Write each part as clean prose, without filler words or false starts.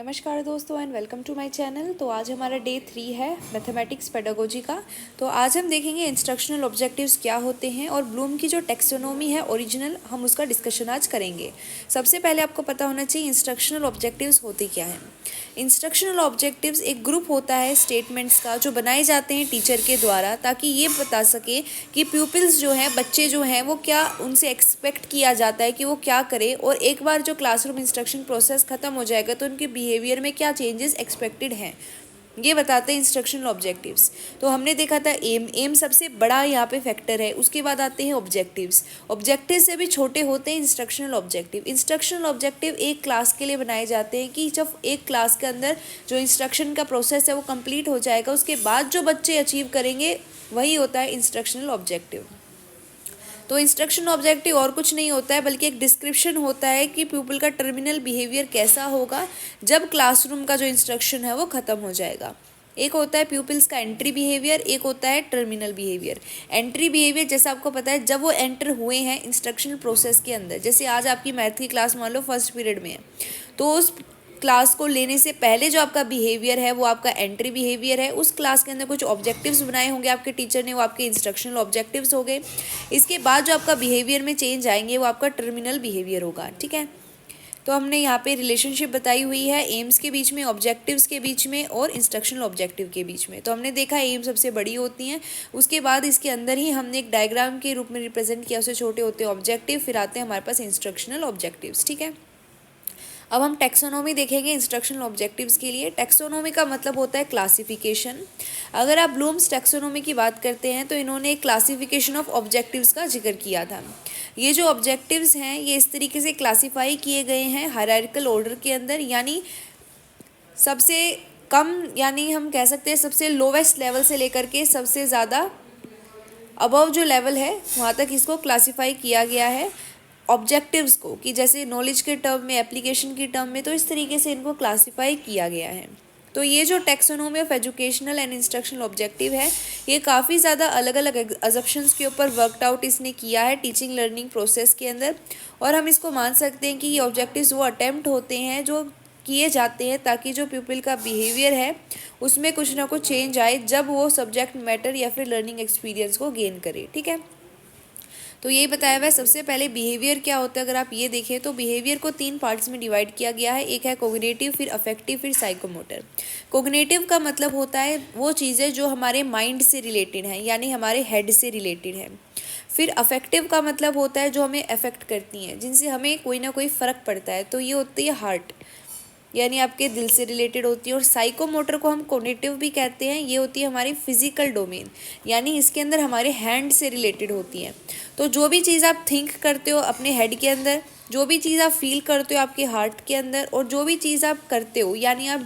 नमस्कार दोस्तों and welcome to my channel. तो आज हमारा डे 3 है मैथमेटिक्स पेडागोजी का। तो आज हम देखेंगे इंस्ट्रक्शनल ऑब्जेक्टिव्स क्या होते हैं और ब्लूम की जो टेक्सोनोमी है ओरिजिनल, हम उसका डिस्कशन आज करेंगे। सबसे पहले आपको पता होना चाहिए इंस्ट्रक्शनल ऑब्जेक्टिव्स होते क्या हैं। इंस्ट्रक्शनल ऑब्जेक्टिव्स एक ग्रुप होता है स्टेटमेंट्स का जो बनाए जाते हैं टीचर के द्वारा, ताकि ये बता सके कि प्यूपिल्स जो हैं, बच्चे जो हैं, वो क्या उनसे एक्सपेक्ट किया जाता है कि वो क्या करे, और एक बार जो क्लासरूम इंस्ट्रक्शन प्रोसेस खत्म हो जाएगा तो उनके बिहेवियर में क्या चेंजेस एक्सपेक्टेड हैं, ये बताते हैं इंस्ट्रक्शनल ऑब्जेक्टिव्स। तो हमने देखा था एम सबसे बड़ा यहाँ पे फैक्टर है। उसके बाद आते हैं ऑब्जेक्टिव्स। ऑब्जेक्टिव से भी छोटे होते हैं इंस्ट्रक्शनल ऑब्जेक्टिव। इंस्ट्रक्शनल ऑब्जेक्टिव एक क्लास के लिए बनाए जाते हैं कि जब एक क्लास के अंदर जो इंस्ट्रक्शन का प्रोसेस है वो कंप्लीट हो जाएगा, उसके बाद जो बच्चे अचीव करेंगे वही होता है इंस्ट्रक्शनल ऑब्जेक्टिव। तो इंस्ट्रक्शन ऑब्जेक्टिव और कुछ नहीं होता है बल्कि एक डिस्क्रिप्शन होता है कि पीपल का टर्मिनल बिहेवियर कैसा होगा जब क्लासरूम का जो इंस्ट्रक्शन है वो ख़त्म हो जाएगा। एक होता है प्यूपिल्स का एंट्री बिहेवियर, एक होता है टर्मिनल बिहेवियर। एंट्री बिहेवियर जैसा आपको पता है जब वो एंटर हुए हैं इंस्ट्रक्शन प्रोसेस के अंदर, जैसे आज आपकी मैथ की क्लास मान लो फर्स्ट पीरियड में है, तो उस क्लास को लेने से पहले जो आपका बिहेवियर है वो आपका एंट्री बिहेवियर है। उस क्लास के अंदर कुछ ऑब्जेक्टिव्स बनाए होंगे आपके टीचर ने, वो आपके इंस्ट्रक्शनल ऑब्जेक्टिव्स हो गए। इसके बाद जो आपका बिहेवियर में चेंज आएंगे वो आपका टर्मिनल बिहेवियर होगा। ठीक है, तो हमने यहाँ पे रिलेशनशिप बताई हुई है एम्स के बीच में, ऑब्जेक्टिव्स के बीच में और इंस्ट्रक्शनल ऑब्जेक्टिव के बीच में। तो हमने देखा एम सबसे बड़ी होती हैं, उसके बाद इसके अंदर ही हमने एक डायग्राम के रूप में रिप्रेजेंट किया, उससे छोटे होते हैं ऑब्जेक्टिव, फिर आते हैं हमारे पास इंस्ट्रक्शनल ऑब्जेक्टिव्स। ठीक है, अब हम टेक्सोनोमी देखेंगे इंस्ट्रक्शनल ऑब्जेक्टिव्स के लिए। टेक्सोनोमी का मतलब होता है क्लासिफिकेशन। अगर आप ब्लूम्स टेक्सोनोमी की बात करते हैं तो इन्होंने एक क्लासिफिकेशन ऑफ ऑब्जेक्टिव्स का जिक्र किया था। ये जो ऑब्जेक्टिव्स हैं ये इस तरीके से क्लासीफाई किए गए हैं हायरार्किकल ऑर्डर के अंदर, यानी सबसे कम, यानी हम कह सकते हैं सबसे लोवेस्ट लेवल से लेकर के सबसे ज़्यादा अबव जो लेवल है वहाँ तक इसको क्लासीफाई किया गया है ऑब्जेक्टिव्स को, कि जैसे नॉलेज के टर्म में, एप्लीकेशन की टर्म में, तो इस तरीके से इनको क्लासीफाई किया गया है। तो ये जो taxonomy of educational and instructional objective है ये काफ़ी ज़्यादा अलग अलग अजम्पशंस के ऊपर वर्कड आउट इसने किया है टीचिंग लर्निंग प्रोसेस के अंदर, और हम इसको मान सकते हैं कि ये ऑब्जेक्टिव्स वो अटेम्प्ट होते हैं जो किए जाते हैं ताकि जो पीपल का बिहेवियर है उसमें कुछ ना कुछ चेंज आए जब वो सब्जेक्ट मैटर या फिर लर्निंग एक्सपीरियंस को गेन करे। ठीक है, तो यही बताया हुआ है। सबसे पहले बिहेवियर क्या होता है, अगर आप ये देखें तो बिहेवियर को 3 पार्ट्स में डिवाइड किया गया है। एक है कोग्निटिव, फिर अफेक्टिव, फिर साइकोमोटर। कोग्निटिव का मतलब होता है वो चीज़ें जो हमारे माइंड से रिलेटेड हैं, यानी हमारे हेड से रिलेटेड हैं। फिर अफेक्टिव का मतलब होता है जो हमें अफेक्ट करती हैं, जिनसे हमें कोई ना कोई फ़र्क पड़ता है, तो ये होती है हार्ट, यानी आपके दिल से रिलेटेड होती है। और साइकोमोटर को हम कोग्निटिव भी कहते हैं, ये होती है हमारी फिजिकल डोमेन, यानी इसके अंदर हमारे हैंड से रिलेटेड होती हैं। तो जो भी चीज़ आप थिंक करते हो अपने हेड के अंदर, जो भी चीज़ आप फील करते हो आपके हार्ट के अंदर, और जो भी चीज़ आप करते हो यानी आप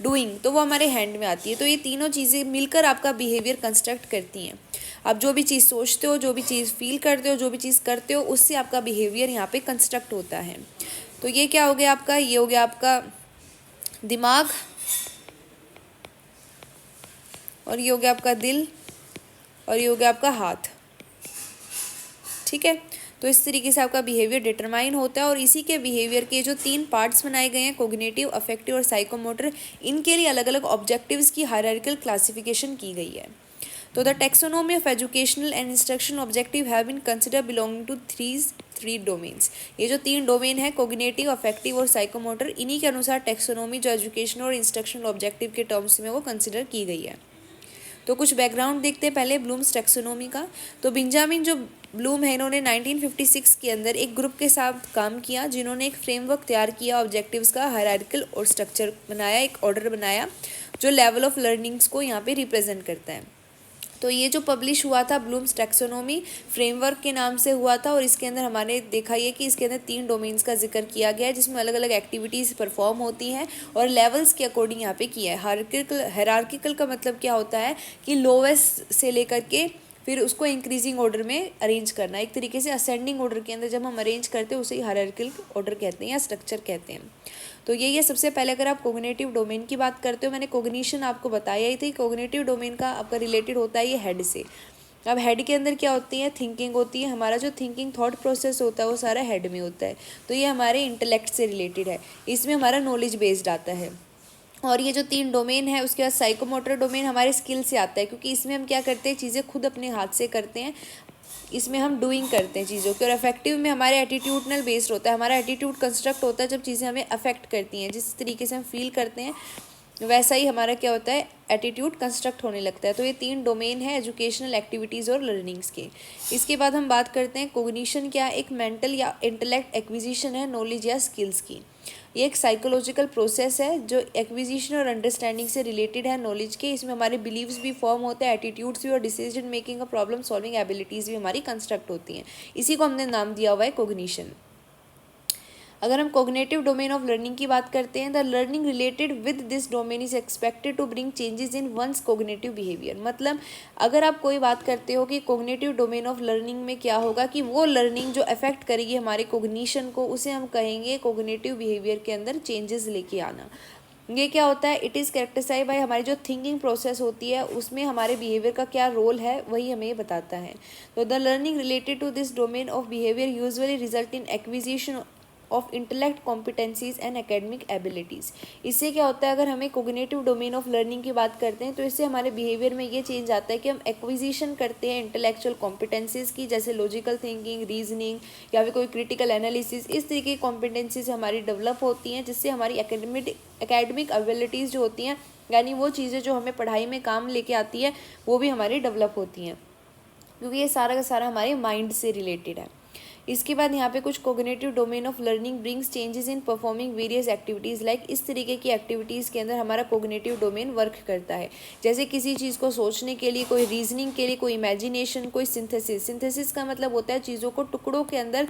डूइंग, तो वो हमारे हैंड में आती है। तो ये तीनों चीज़ें मिलकर आपका बिहेवियर कंस्ट्रक्ट करती हैं। आप जो भी चीज़ सोचते हो, जो भी चीज़ फील करते हो, जो भी चीज़ करते हो, उससे आपका बिहेवियर यहाँ पे कंस्ट्रक्ट होता है। तो ये क्या हो गया आपका, ये हो गया आपका दिमाग, और ये हो गया आपका दिल, और ये हो गया आपका हाथ। ठीक है, तो इस तरीके से आपका बिहेवियर डिटरमाइन होता है, और इसी के बिहेवियर के जो 3 पार्ट्स बनाए गए हैं, कोग्निटिव, अफेक्टिव और साइकोमोटर, इनके लिए अलग अलग ऑब्जेक्टिव्स की हायरार्किकल क्लासिफिकेशन की गई है। तो the taxonomy of educational and instructional objective have been consider belonging to three domains. ये जो 3 डोमेन है, कोग्निटिव, अफेक्टिव और साइकोमोटर, इन्हीं के अनुसार टेक्सोनोमी जो एजुकेशनल और इंस्ट्रक्शनल ऑब्जेक्टिव के टर्म्स में वो कंसिडर की गई है। तो कुछ बैकग्राउंड देखते हैं पहले ब्लूम्स टेक्सोनोमी का। तो बेंजामिन जो ब्लूम है, इन्होंने 1956 के अंदर एक ग्रुप के साथ काम किया जिन्होंने एक फ्रेमवर्क तैयार किया ऑब्जेक्टिव्स का, हायरार्किकल और स्ट्रक्चर बनाया, एक ऑर्डर बनाया जो लेवल ऑफ लर्निंग्स को यहाँ पे रिप्रेजेंट करता है। तो ये जो पब्लिश हुआ था ब्लूम्स टेक्सोनोमी फ्रेमवर्क के नाम से हुआ था, और इसके अंदर हमारे देखा ये कि इसके अंदर 3 डोमेन्स का जिक्र किया गया है जिसमें अलग अलग एक्टिविटीज़ परफॉर्म होती हैं और लेवल्स के अकॉर्डिंग यहाँ पे किया है। हायरार्किकल का मतलब क्या होता है कि लोवेस्ट से लेकर के फिर उसको इंक्रीजिंग ऑर्डर में अरेंज करना, एक तरीके से असेंडिंग ऑर्डर के अंदर जब हम अरेंज करते हैं उसे ही हायरार्किकल ऑर्डर कहते हैं या स्ट्रक्चर कहते हैं। तो यही है। सबसे पहले अगर आप कोग्निटिव डोमेन की बात करते हो, मैंने कोग्निशन आपको बताया ही थी, कोग्निटिव डोमेन का आपका रिलेटेड होता है ये हेड से, अब हेड के अंदर क्या होती है, थिंकिंग होती है। हमारा जो थिंकिंग थॉट प्रोसेस होता है वो सारा हेड में होता है, तो ये हमारे इंटेलेक्ट से रिलेटेड है। इसमें हमारा नॉलेज बेस्ड आता है। और ये जो 3 डोमेन है, उसके बाद साइकोमोटर डोमेन हमारे स्किल से आता है, क्योंकि इसमें हम क्या करते हैं, चीज़ें खुद अपने हाथ से करते हैं। इसमें हम डूइंग करते हैं चीज़ों के। और अफेक्टिव में हमारे एटीट्यूडनल बेस्ड होता है। हमारा एटीट्यूड कंस्ट्रक्ट होता है जब चीज़ें हमें अफेक्ट करती हैं, जिस तरीके से हम फील करते हैं वैसा ही हमारा क्या होता है, एटीट्यूड कंस्ट्रक्ट होने लगता है। तो ये 3 डोमेन है एजुकेशनल एक्टिविटीज़ और लर्निंग्स के। इसके बाद हम बात करते हैं कोग्निशन क्या, एक मेंटल या इंटेलेक्ट एक्विजिशन है नॉलेज या स्किल्स की। ये एक साइकोलॉजिकल प्रोसेस है जो एक्विजिशन और अंडरस्टैंडिंग से रिलेटेड है नॉलेज के। इसमें हमारे बिलीव्स भी फॉर्म होते हैं, एटीट्यूड्स भी, और डिसीजन मेकिंग और प्रॉब्लम सॉल्विंग एबिलिटीज़ भी हमारी कंस्ट्रक्ट होती हैं। इसी को हमने नाम दिया हुआ है कोग्निशन। अगर हम कोग्नेटिव डोमेन ऑफ लर्निंग की बात करते हैं, the learning related with this domain is expected to bring changes in one's cognitive behaviour. मतलब अगर आप कोई बात करते हो कि कोग्नेटिव डोमेन ऑफ लर्निंग में क्या होगा, कि वो लर्निंग जो अफेक्ट करेगी हमारे कोग्निशन को, उसे हम कहेंगे कोग्नेटिव बिहेवियर के अंदर चेंजेस लेके आना। ये क्या होता है, इट इज़ कैरेक्टराइज्ड बाय हमारी जो थिंकिंग प्रोसेस होती है उसमें हमारे बिहेवियर का क्या रोल है, वही हमें ये बताता है। तो the learning related to this domain of behaviour usually result in acquisition of intellect competencies and academic abilities. इससे क्या होता है, अगर हमें कोग्निटिव डोमेन ऑफ लर्निंग की बात करते हैं तो इससे हमारे बिहेवियर में ये चेंज आता है कि हम एक्विजिशन करते हैं इंटेलेक्चुअल कॉम्पिटेंसीज की, जैसे लॉजिकल थिंकिंग, रीजनिंग या फिर कोई क्रिटिकल एनालिसिस। इस तरीके की कॉम्पिटेंसीज हमारी डेवलप होती हैं, जिससे हमारी एकेडमिक एबिलिटीज़ जो होती हैं, यानी वो चीज़ें जो हमें पढ़ाई में काम लेके आती है, वो भी हमारी डेवलप होती हैं, क्योंकि ये सारा का सारा हमारे माइंड से रिलेटेड है। इसके बाद यहाँ पे कुछ cognitive domain of learning brings changes in performing various activities like, इस तरीके की एक्टिविटीज़ के अंदर हमारा कोग्निटिव डोमेन वर्क करता है। जैसे किसी चीज़ को सोचने के लिए, कोई रीजनिंग के लिए, कोई इमेजिनेशन, कोई सिंथेसिस। सिंथेसिस का मतलब होता है चीज़ों को टुकड़ों के अंदर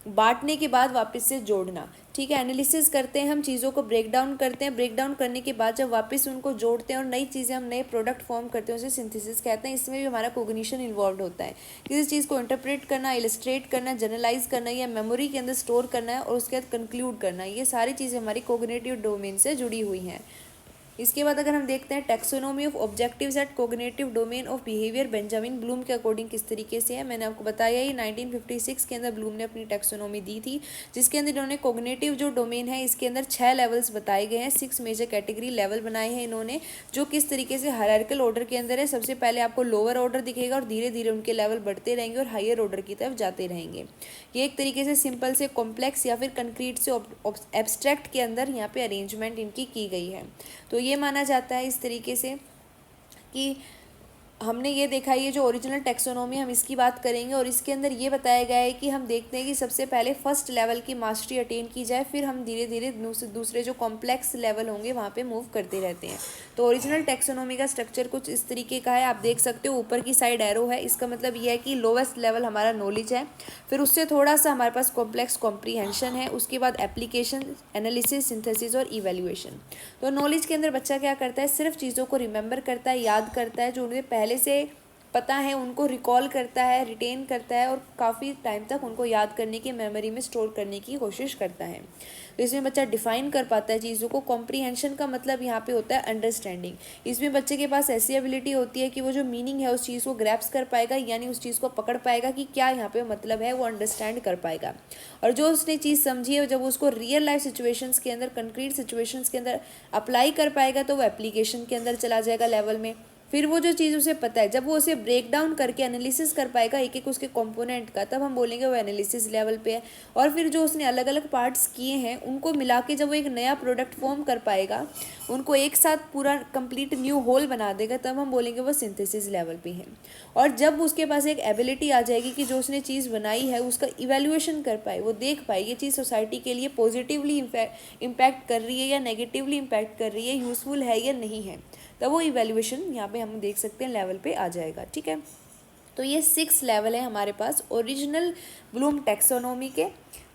बांटने के बाद वापस से जोड़ना, ठीक है। एनालिसिस करते हैं हम, चीज़ों को ब्रेक डाउन करते हैं, ब्रेक डाउन करने के बाद जब वापस उनको जोड़ते हैं और नई चीज़ें हम नए प्रोडक्ट फॉर्म करते हैं, उसे सिंथेसिस कहते हैं। इसमें भी हमारा कोग्निशन इन्वॉल्व होता है। किसी चीज़ को इंटरप्रेट करना, इलस्ट्रेट करना, जनरलाइज करना या मेमोरी के अंदर स्टोर करना है और उसके बाद कंक्लूड करना, ये सारी चीज़ें हमारी कोग्निटिव डोमेन से जुड़ी हुई हैं। इसके बाद अगर हम देखते हैं taxonomy of objectives at cognitive domain of behaviour Benjamin Bloom के अकॉर्डिंग किस तरीके से है, मैंने आपको बताया ही 1956 के अंदर ब्लूम ने अपनी टैक्सोनॉमी दी थी, जिसके अंदर इन्होंने कोग्निटिव जो डोमेन है इसके अंदर 6 लेवल्स बताए गए हैं, 6 मेजर कैटेगरी लेवल बनाए हैं इन्होंने, जो किस तरीके से हायरार्किकल ऑर्डर के अंदर है। सबसे पहले आपको लोअर ऑर्डर दिखेगा और धीरे धीरे उनके लेवल बढ़ते रहेंगे और हायर ऑर्डर की तरफ जाते रहेंगे। ये एक तरीके से सिंपल से कॉम्प्लेक्स या फिर कंक्रीट से एब्स्ट्रैक्ट के अंदर यहाँ पे अरेंजमेंट इनकी की गई है। तो ये माना जाता है इस तरीके से कि हमने ये देखा, ये जो ओरिजिनल टैक्सोनॉमी हम इसकी बात करेंगे और इसके अंदर ये बताया गया है कि हम देखते हैं कि सबसे पहले फर्स्ट लेवल की मास्टरी अटेन की जाए, फिर हम धीरे धीरे दूसरे जो कॉम्प्लेक्स लेवल होंगे वहाँ पे मूव करते रहते हैं। तो ओरिजिनल टैक्सोनॉमी का स्ट्रक्चर कुछ इस तरीके का है, आप देख सकते हो ऊपर की साइड एरो है, इसका मतलब ये है कि लोवेस्ट लेवल हमारा नॉलेज है, फिर उससे थोड़ा सा हमारे पास कॉम्प्लेक्स कॉम्प्रीहेंशन है, उसके बाद एप्लीकेशन, एनालिसिस, सिंथेसिस और इवेल्युएशन। तो नॉलेज के अंदर बच्चा क्या करता है, सिर्फ चीज़ों को रिमेंबर करता है, याद करता है, जो उन्हें पहले से पता है उनको रिकॉल करता है, रिटेन करता है और काफ़ी टाइम तक उनको याद करने की, मेमोरी में स्टोर करने की कोशिश करता है। तो इसमें बच्चा डिफाइन कर पाता है चीज़ों को। कॉम्प्रीहेंशन का मतलब यहाँ पे होता है अंडरस्टैंडिंग। इसमें बच्चे के पास ऐसी एबिलिटी होती है कि वो जो मीनिंग है उस चीज़ को ग्रैप्स कर पाएगा, यानी उस चीज़ को पकड़ पाएगा कि क्या यहाँ पे मतलब है, वो अंडरस्टैंड कर पाएगा। और जो उसने चीज़ समझी है, जब उसको रियल लाइफ सिचुएशंस के अंदर, कंक्रीट सिचुएशंस के अंदर अप्लाई कर पाएगा, तो वो एप्लीकेशन के अंदर चला जाएगा लेवल में। फिर वो जो चीज़ उसे पता है, जब वो उसे ब्रेक डाउन करके एनालिसिस कर पाएगा एक एक उसके कंपोनेंट का, तब हम बोलेंगे वो एनालिसिस लेवल पे है। और फिर जो उसने अलग अलग पार्ट्स किए हैं उनको मिला के जब वो एक नया प्रोडक्ट फॉर्म कर पाएगा, उनको एक साथ पूरा कंप्लीट न्यू होल बना देगा, तब हम बोलेंगे वो सिंथेसिस लेवल पे है। और जब उसके पास एक एबिलिटी आ जाएगी कि जो उसने चीज़ बनाई है उसका इवेल्युएशन कर पाए, वो देख पाए ये चीज़ सोसाइटी के लिए पॉजिटिवली इम्पैक्ट कर रही है या नेगेटिवली इम्पैक्ट कर रही है, यूज़फुल है या नहीं है, तब वो इवेल्युएशन यहाँ पे हम देख सकते हैं लेवल पे आ जाएगा। ठीक है, तो ये 6 लेवल है हमारे पास ओरिजिनल ब्लूम टैक्सोनॉमी के।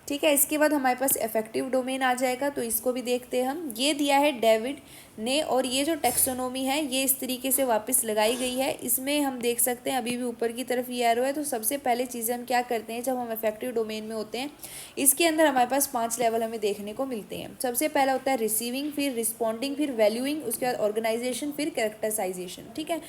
ठीक है, इसके बाद हमारे पास इफेक्टिव डोमेन आ जाएगा, तो इसको भी देखते हैं हम। ये दिया है डेविड ने, और ये जो टैक्सोनॉमी है ये इस तरीके से वापस लगाई गई है। इसमें हम देख सकते हैं अभी भी ऊपर की तरफ ये एरो है। तो सबसे पहले चीज़ें हम क्या करते हैं जब हम इफेक्टिव डोमेन में होते हैं, इसके अंदर हमारे पास 5 लेवल हमें देखने को मिलते हैं। सबसे पहला होता है रिसीविंग, फिर रिस्पॉन्डिंग, फिर वैल्यूइंग, उसके बाद ऑर्गेनाइजेशन, फिर कैरेक्टराइजेशन। ठीक है,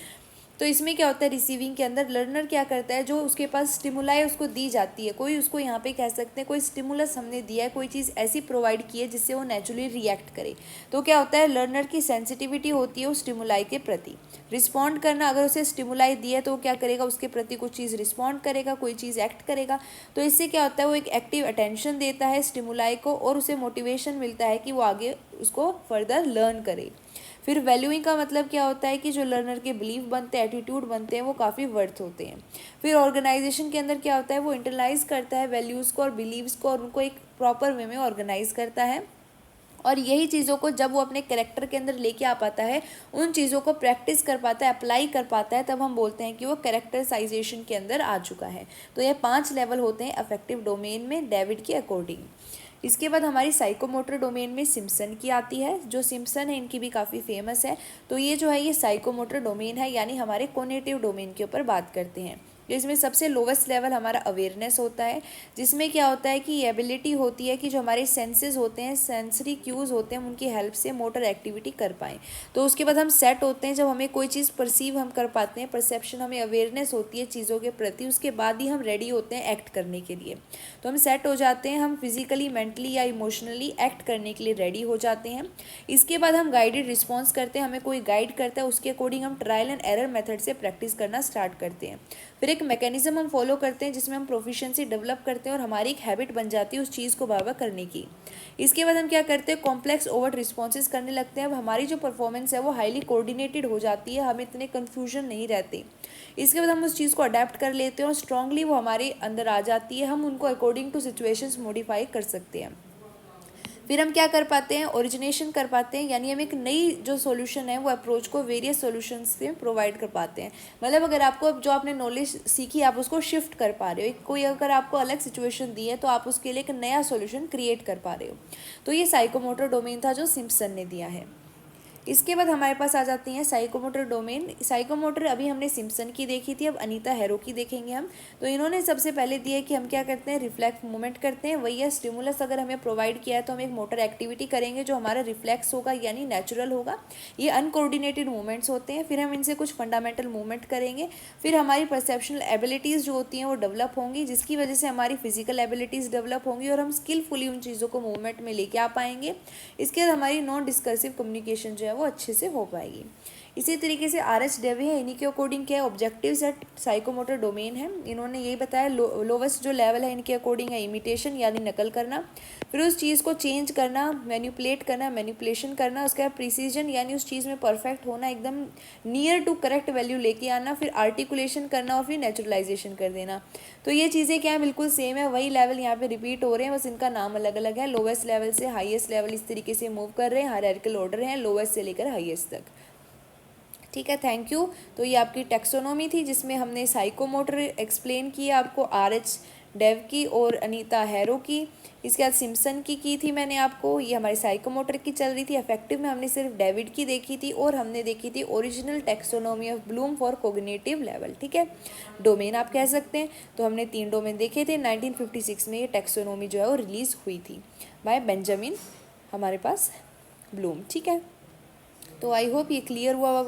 तो इसमें क्या होता है, रिसीविंग के अंदर लर्नर क्या करता है, जो उसके पास स्टिमुलाई उसको दी जाती है, कोई उसको यहाँ पे कह सकते हैं कोई स्टिमुलस हमने दिया है, कोई चीज़ ऐसी प्रोवाइड की है जिससे वो नेचुरली रिएक्ट करे, तो क्या होता है, लर्नर की सेंसिटिविटी होती है उस स्टिमुलाई के प्रति। रिस्पॉन्ड करना, अगर उसे स्टिमुलाई दी है तो क्या करेगा, उसके प्रति कुछ चीज़ रिस्पॉन्ड करेगा, कोई चीज़ एक्ट करेगा। तो इससे क्या होता है, वो एक एक्टिव अटेंशन देता है स्टिमुलाई को और उसे मोटिवेशन मिलता है कि वो आगे उसको फर्दर लर्न करे। फिर वैल्यूइंग का मतलब क्या होता है कि जो लर्नर के बिलीव बनते हैं, एटीट्यूड बनते हैं, वो काफ़ी वर्थ होते हैं। फिर ऑर्गेनाइजेशन के अंदर क्या होता है, वो इंटरलाइज करता है वैल्यूज़ को और बिलीव्स को और उनको एक प्रॉपर वे में ऑर्गेनाइज करता है, और यही चीज़ों को जब वो अपने कैरेक्टर के अंदर लेके आ पाता है, उन चीज़ों को प्रैक्टिस कर पाता है, अप्लाई कर पाता है, तब हम बोलते हैं कि वो कैरेक्टराइजेशन के अंदर आ चुका है। तो ये 5 लेवल होते हैं अफेक्टिव डोमेन में डेविड के अकॉर्डिंग। इसके बाद हमारी साइकोमोटर डोमेन में सिम्पसन की आती है, जो सिम्पसन है इनकी भी काफ़ी फेमस है। तो ये जो है ये साइकोमोटर डोमेन है, यानी हमारे कोग्निटिव डोमेन के ऊपर बात करते हैं। इसमें सबसे लोवेस्ट लेवल हमारा अवेयरनेस होता है, जिसमें क्या होता है कि ये एबिलिटी होती है कि जो हमारे सेंसेस होते हैं, सेंसरी क्यूज़ होते हैं, उनकी हेल्प से मोटर एक्टिविटी कर पाएँ। तो उसके बाद हम सेट होते हैं, जब हमें कोई चीज़ परसीव हम कर पाते हैं, परसेप्शन, हमें अवेयरनेस होती है चीज़ों के प्रति, उसके बाद ही हम रेडी होते हैं एक्ट करने के लिए। तो हम सेट हो जाते हैं, हम फिजिकली, मेंटली या इमोशनली एक्ट करने के लिए रेडी हो जाते हैं। इसके बाद हम गाइडेड रिस्पॉन्स करते हैं, हमें कोई गाइड करता है, उसके अकॉर्डिंग हम ट्रायल एंड एरर मेथड से प्रैक्टिस करना स्टार्ट करते हैं। फिर एक मैकेनिज्म हम फॉलो करते हैं जिसमें हम प्रोफिशिएंसी डेवलप करते हैं और हमारी एक हैबिट बन जाती है उस चीज़ को बार बार करने की। इसके बाद हम क्या करते हैं, कॉम्प्लेक्स ओवर्ट रिस्पॉन्सेज करने लगते हैं। अब हमारी जो परफॉर्मेंस है वो हाईली कोऑर्डिनेटेड हो जाती है, हम इतने कन्फ्यूजन नहीं रहते। इसके बाद हम उस चीज़ को अडेप्ट कर लेते हैं और स्ट्रांगली वो हमारे अंदर आ जाती है, हम उनको अकॉर्डिंग टू सिचुएशंस मॉडिफाई कर सकते हैं। फिर हम क्या कर पाते हैं, ओरिजिनेशन कर पाते हैं, यानी हम एक नई जो सॉल्यूशन है वो अप्रोच को वेरियस सॉल्यूशंस से प्रोवाइड कर पाते हैं। मतलब अगर आपको जो आपने नॉलेज सीखी आप उसको शिफ्ट कर पा रहे हो, कोई अगर आपको अलग सिचुएशन दी है तो आप उसके लिए एक नया सॉल्यूशन क्रिएट कर पा रहे हो। तो ये साइकोमोटर डोमेन था जो सिम्पसन ने दिया है। इसके बाद हमारे पास आ जाती हैं साइकोमोटर डोमेन। साइकोमोटर अभी हमने सिम्पसन की देखी थी, अब अनीता हैरो की देखेंगे हम। तो इन्होंने सबसे पहले दिया है कि हम क्या करते हैं, रिफ्लेक्स मूवमेंट करते हैं। वही है, स्टिमुलस अगर हमें प्रोवाइड किया है तो हम एक मोटर एक्टिविटी करेंगे जो हमारा रिफ्लेक्स होगा, यानी नेचुरल होगा। ये अनकोऑर्डिनेटेड मूवमेंट्स होते हैं। फिर हम इनसे कुछ फंडामेंटल मूवमेंट करेंगे। फिर हमारी परसेप्शनल एबिलिटीज़ जो होती हैं वो डेवलप होंगी, जिसकी वजह से हमारी फिजिकल एबिलिटीज़ डेवलप होंगी और हम स्किलफुली उन चीज़ों को मूवमेंट में लेके आ पाएंगे। इसके बाद हमारी नॉन डिस्कर्सिव कम्युनिकेशन जो है वो अच्छे से हो पाएगी। इसी तरीके से आर.एच. डेवी है, इन्हीं के अकॉर्डिंग क्या है, ऑब्जेक्टिव्स एट साइकोमोटर डोमेन है। इन्होंने यही बताया लोवेस्ट जो लेवल है इनके अकॉर्डिंग है इमिटेशन, यानी नकल करना। फिर उस चीज़ को चेंज करना, मैनिपुलेट करना, मैनिपुलेशन करना। उसके बाद प्रिसीजन, यानी उस चीज़ में परफेक्ट होना, एकदम नियर टू करेक्ट वैल्यू लेके आना। फिर आर्टिकुलेशन करना और फिर नेचुरलाइजेशन कर देना। तो ये चीज़ें क्या है, बिल्कुल सेम है, वही लेवल यहाँ पे रिपीट हो रहे हैं, बस इनका नाम अलग अलग है। लोवेस्ट लेवल से हाईएस्ट लेवल इस तरीके से मूव कर रहे हैं, हायरार्किकल ऑर्डर है, लोवेस्ट से लेकर हाईएस्ट तक। ठीक है, थैंक यू। तो ये आपकी टेक्सोनोमी थी जिसमें हमने साइकोमोटर एक्सप्लेन किया आपको, आर.एच. डेव की और अनीता हैरो की। इसके बाद सिम्पसन की थी मैंने आपको, ये हमारी साइकोमोटर की चल रही थी। अफेक्टिव में हमने सिर्फ डेविड की देखी थी और हमने देखी थी original taxonomy of Bloom for cognitive level. ठीक है, डोमेन आप कह सकते हैं। तो हमने 3 डोमेन देखे थे। 1956 में ये टेक्सोनोमी जो है वो रिलीज़ हुई थी बाय बेंजामिन हमारे पास ब्लूम। ठीक है, तो आई होप ये क्लियर हुआ होगा।